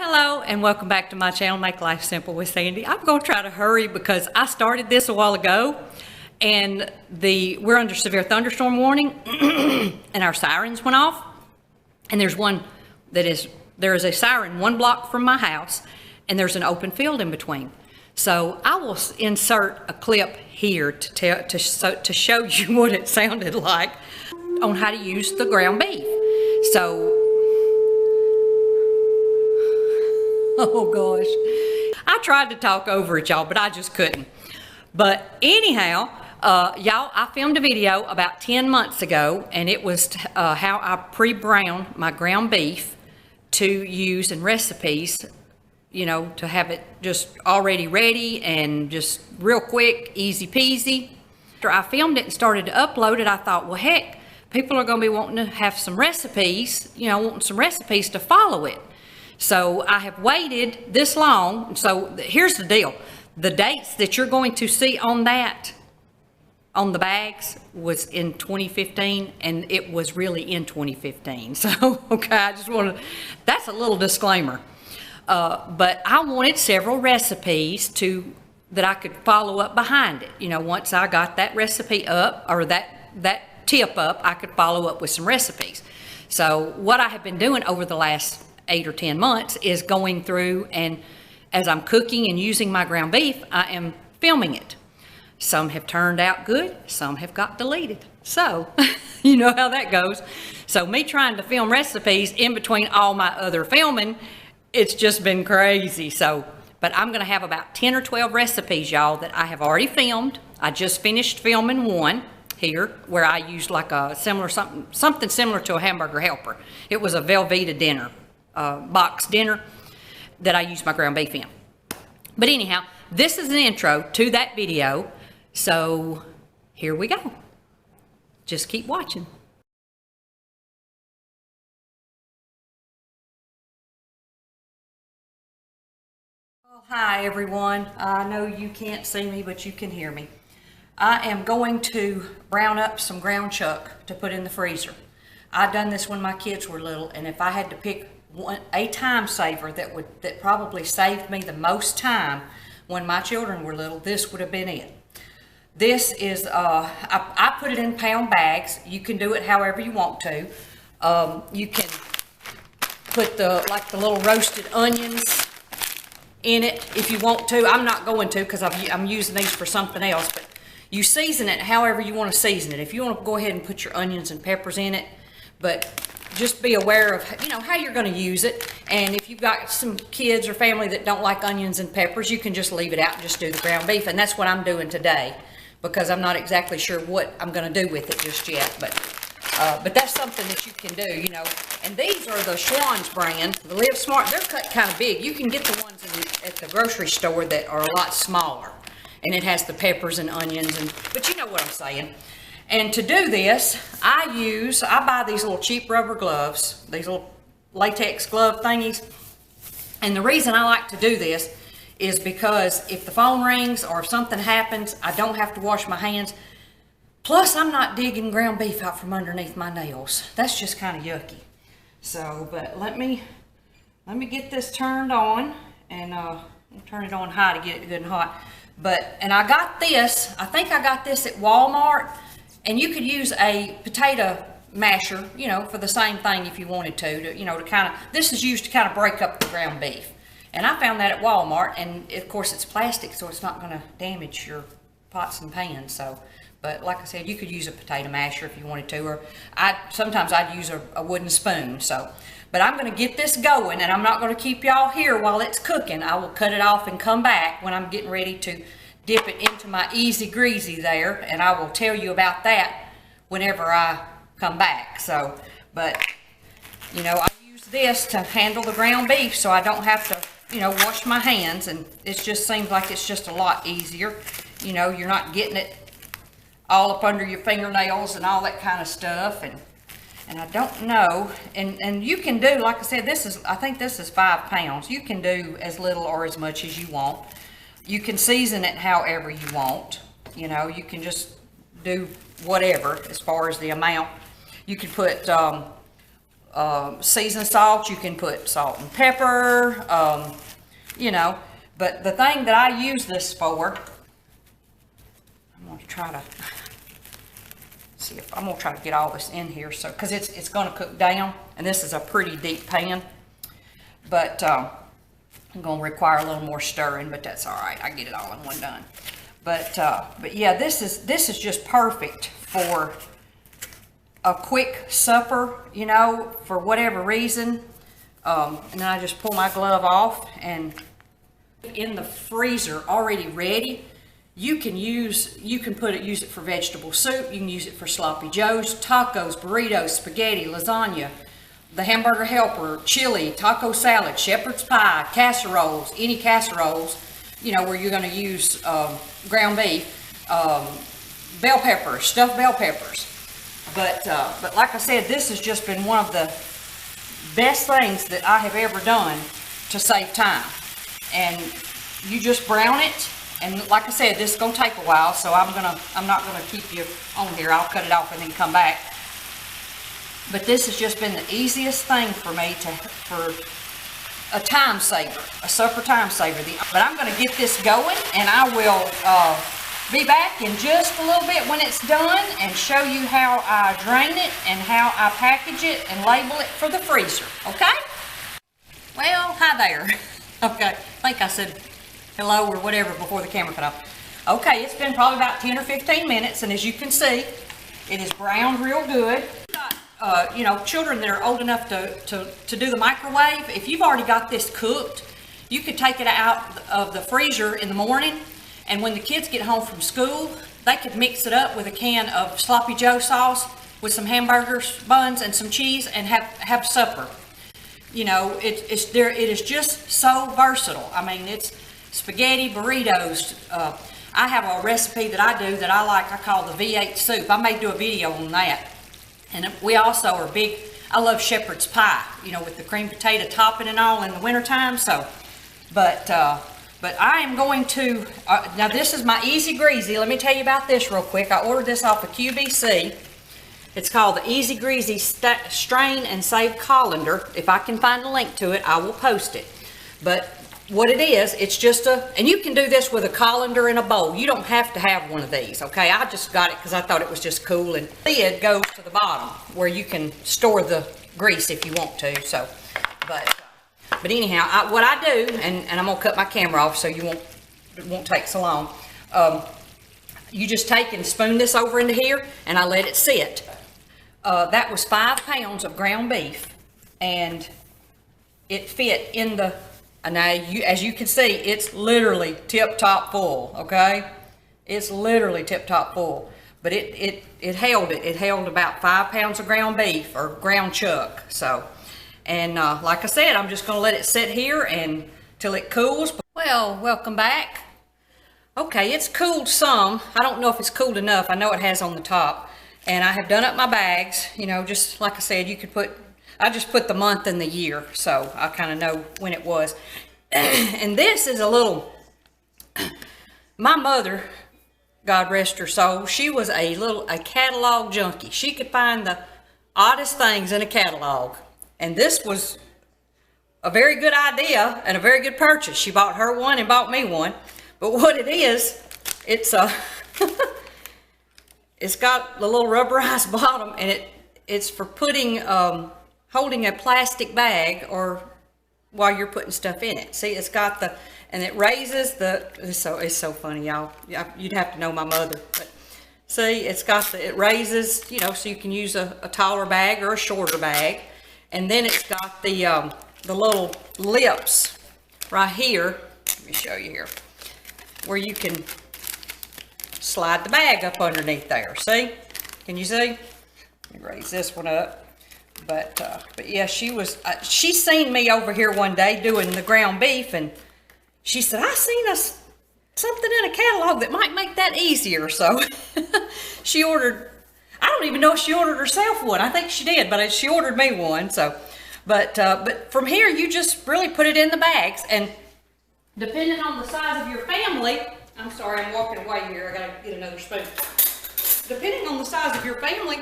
Hello, and welcome back to my channel, Make Life Simple with Sandy. I'm going to try to hurry because I started this a while ago, and we're under severe thunderstorm warning, and our sirens went off. And there is a siren 1 block from my house, and there's an open field in between. So I will insert a clip here to show you what it sounded like on how to use the ground beef. So. Oh gosh, I tried to talk over it, y'all, but I just couldn't. But anyhow, y'all, I filmed a video about 10 months ago, and it was how I pre-brown my ground beef to use in recipes, you know, to have it just already ready and just real quick, easy peasy. After I filmed it and started to upload it, I thought, well, heck, people are going to be wanting to have some recipes, you know, wanting some recipes to follow it. So I have waited this long. So here's the deal. The dates that you're going to see on that, on the bags, was in 2015, and it was really in 2015. So, okay, I just want to, that's a little disclaimer. But I wanted several recipes that I could follow up behind it. You know, once I got that recipe up, or that tip up, I could follow up with some recipes. So what I have been doing over the last 8 or 10 months is going through, and as I'm cooking and using my ground beef, I am filming it. Some have turned out good, some have got deleted. So, you know how that goes. So me trying to film recipes in between all my other filming, it's just been crazy. So, but I'm gonna have about 10 or 12 recipes, y'all, that I have already filmed. I just finished filming one here where I used like a something similar to a hamburger helper. It was a Velveeta dinner. Box dinner that I use my ground beef in. But anyhow, this is an intro to that video, so here we go. Just keep watching. Well, hi everyone. I know you can't see me, but you can hear me. I am going to brown up some ground chuck to put in the freezer. I've done this when my kids were little, and if I had to pick a time saver that probably saved me the most time when my children were little, this would have been it. This is I put it in pound bags. You can do it however you want to. You can put the little roasted onions in it if you want to. I'm not going to because I'm using these for something else, but you season it however you want to season it. If you want to go ahead and put your onions and peppers in it, but just be aware of, you know, how you're going to use it. And if you've got some kids or family that don't like onions and peppers, you can just leave it out and just do the ground beef. And that's what I'm doing today, because I'm not exactly sure what I'm going to do with it just yet. But that's something that you can do, you know. And these are the Schwann's brand, the Live Smart. They're cut kind of big. You can get the ones at the grocery store that are a lot smaller. And it has the peppers and onions, but you know what I'm saying. And to do this, I buy these little cheap rubber gloves, these little latex glove thingies. And the reason I like to do this is because if the phone rings or if something happens, I don't have to wash my hands. Plus, I'm not digging ground beef out from underneath my nails. That's just kind of yucky. So, but let me get this turned on, and I'll turn it on high to get it good and hot. And I got this, I think I got this at Walmart. And you could use a potato masher, you know, for the same thing if you wanted to you know, to kind of, this is used to kind of break up the ground beef. And I found that at Walmart, and of course it's plastic, so it's not going to damage your pots and pans. So, but like I said, you could use a potato masher if you wanted to, or sometimes I'd use a wooden spoon. So, but I'm going to get this going, and I'm not going to keep y'all here while it's cooking. I will cut it off and come back when I'm getting ready to dip it into my easy greasy there, and I will tell you about that whenever I come back. So, but you know, I use this to handle the ground beef so I don't have to, you know, wash my hands, and it just seems like it's just a lot easier. You know, you're not getting it all up under your fingernails and all that kind of stuff. And I don't know, and you can do, like I said, I think this is 5 pounds. You can do as little or as much as you want. You can season it however you want. You know, you can just do whatever as far as the amount. You could put seasoned salt. You can put salt and pepper, you know. But the thing that I use this for, I'm going to try to see if I'm going to try to get all this in here, so because it's going to cook down, and this is a pretty deep pan. But I'm going to require a little more stirring, but that's all right. I get it all in one done. But yeah, this is just perfect for a quick supper, you know, for whatever reason. And then I just pull my glove off, and in the freezer already ready. You can use it for vegetable soup. You can use it for sloppy joes, tacos, burritos, spaghetti, lasagna, the hamburger helper, chili, taco salad, shepherd's pie, casseroles, any casseroles, you know, where you're going to use ground beef, bell peppers, stuffed bell peppers. But like I said, this has just been one of the best things that I have ever done to save time. And you just brown it, and like I said, this is gonna take a while, so I'm not gonna keep you on here. I'll cut it off and then come back. But this has just been the easiest thing for me for a time saver, a supper time saver. But I'm gonna get this going, and I will be back in just a little bit when it's done and show you how I drain it and how I package it and label it for the freezer, okay? Well, hi there. Okay, I think I said hello or whatever before the camera cut off. Okay, it's been probably about 10 or 15 minutes, and as you can see, it is browned real good. You know, children that are old enough to do the microwave, if you've already got this cooked, you could take it out of the freezer in the morning, and when the kids get home from school, they could mix it up with a can of sloppy joe sauce with some hamburgers, buns, and some cheese, and have supper. You know, it is just so versatile. I mean, it's spaghetti, burritos. I have a recipe that I do that I like. I call the V8 soup. I may do a video on that. And we also are big. I love shepherd's pie. You know, with the cream potato topping and all in the wintertime. So, but I am going to. Now this is my Easy Greasy. Let me tell you about this real quick. I ordered this off of QVC. It's called the Easy Greasy Strain and Save Colander. If I can find a link to it, I will post it. But what it is, it's just and you can do this with a colander in a bowl. You don't have to have one of these, okay? I just got it because I thought it was just cool. And the lid goes to the bottom where you can store the grease if you want to. So, but anyhow, what I do, and I'm gonna cut my camera off so it won't take so long. You just take and spoon this over into here, and I let it sit. That was 5 pounds of ground beef, and it fit in the, and now as you can see, it's literally tip-top full, okay? It's literally tip-top full, but it held it. It held about 5 pounds of ground beef, or ground chuck, so. And like I said, I'm just gonna let it sit here until it cools. Well, welcome back. Okay, it's cooled some. I don't know if it's cooled enough. I know it has on the top. And I have done up my bags, you know, just like I said, you could I just put the month and the year, so I kind of know when it was. And this is a little, my mother, God rest her soul, she was a catalog junkie. She could find the oddest things in a catalog. And this was a very good idea and a very good purchase. She bought her one and bought me one. But what it is, it's it's got the little rubberized bottom, and it's for putting, holding a plastic bag or while you're putting stuff in it. See, it's got and it raises it's so funny, y'all. You'd have to know my mother. But see, it raises, you know, so you can use a taller bag or a shorter bag. And then it's got the little lips right here. Let me show you here, where you can slide the bag up underneath there. See? Can you see? Let me raise this one up. But yeah, she seen me over here one day doing the ground beef, and she said, I seen something in a catalog that might make that easier. So she ordered, I don't even know if she ordered herself one. I think she did, but she ordered me one. So, but from here, you just really put it in the bags, and depending on the size of your family, I'm sorry, I'm walking away here. I gotta get another spoon. Depending on the size of your family,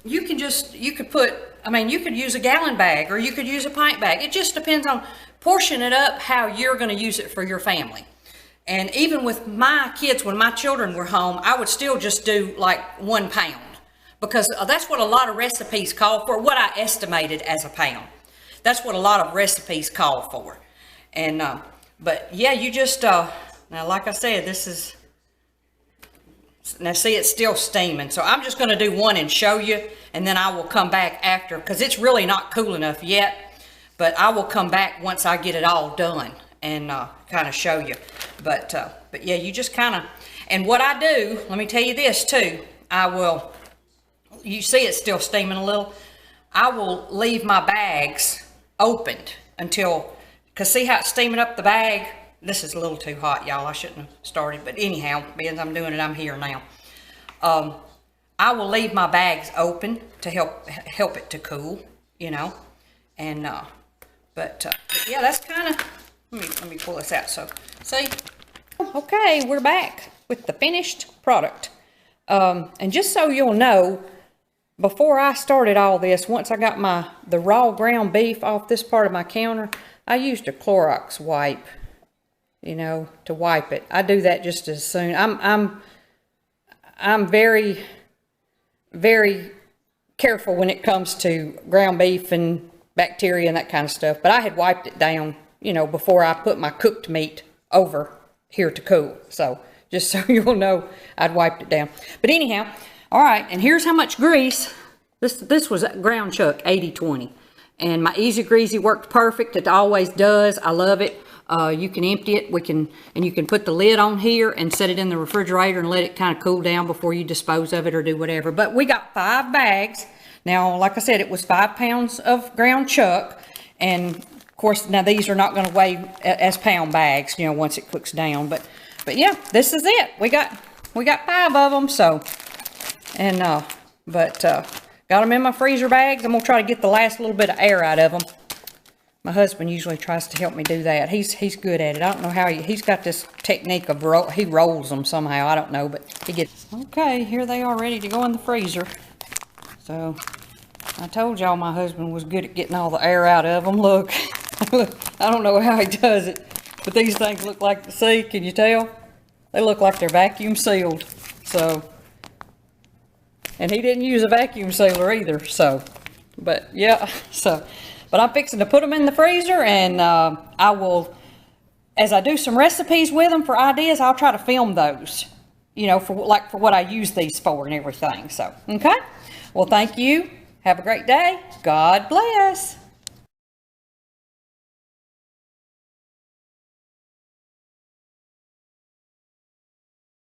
you could put, I mean, you could use a gallon bag or you could use a pint bag. It just depends on, portion it up how you're going to use it for your family. And even with my kids, when my children were home, I would still just do like 1 pound, because that's what a lot of recipes call for, what I estimated as a pound. That's what a lot of recipes call for. And, but yeah, you just, now like I said, this is, now see, it's still steaming. So I'm just going to do one and show you, and then I will come back after, because it's really not cool enough yet. But I will come back once I get it all done and kind of show you. But yeah, you just kind of, and what I do, let me tell you this too, I will, you see it's still steaming a little, I will leave my bags opened until, because see how it's steaming up the bag? This is a little too hot, y'all. I shouldn't have started, but anyhow, being I'm doing it, I'm here now. I will leave my bags open to help it to cool, you know, and but yeah, that's kind of, let me pull this out. So see, okay, we're back with the finished product. And just so you'll know, before I started all this, once I got the raw ground beef off this part of my counter, I used a Clorox wipe, you know, to wipe it. I do that just as soon. I'm very, very careful when it comes to ground beef and bacteria and that kind of stuff. But I had wiped it down, you know, before I put my cooked meat over here to cool. So just so you'll know, I'd wiped it down. But anyhow, all right, and here's how much grease. This was ground chuck, 80-20. And my Easy Greasy worked perfect. It always does. I love it. You can empty it. And you can put the lid on here and set it in the refrigerator and let it kind of cool down before you dispose of it or do whatever. But we got 5 bags. Now, like I said, it was 5 pounds of ground chuck. And of course, now these are not going to weigh as pound bags, you know, once it cooks down. But yeah, this is it. We got 5 of them. So, and got them in my freezer bags. I'm gonna try to get the last little bit of air out of them. My husband usually tries to help me do that. He's good at it. I don't know how he's got this technique of he rolls them somehow. I don't know, but he gets. Okay, here they are ready to go in the freezer. So I told y'all my husband was good at getting all the air out of them. Look, I don't know how he does it, but these things look like, see, can you tell? They look like they're vacuum sealed. So, and he didn't use a vacuum sealer either. So, but yeah, so. But I'm fixing to put them in the freezer, and I will, as I do some recipes with them for ideas, I'll try to film those, you know, for what I use these for and everything. So, okay. Well, thank you. Have a great day. God bless.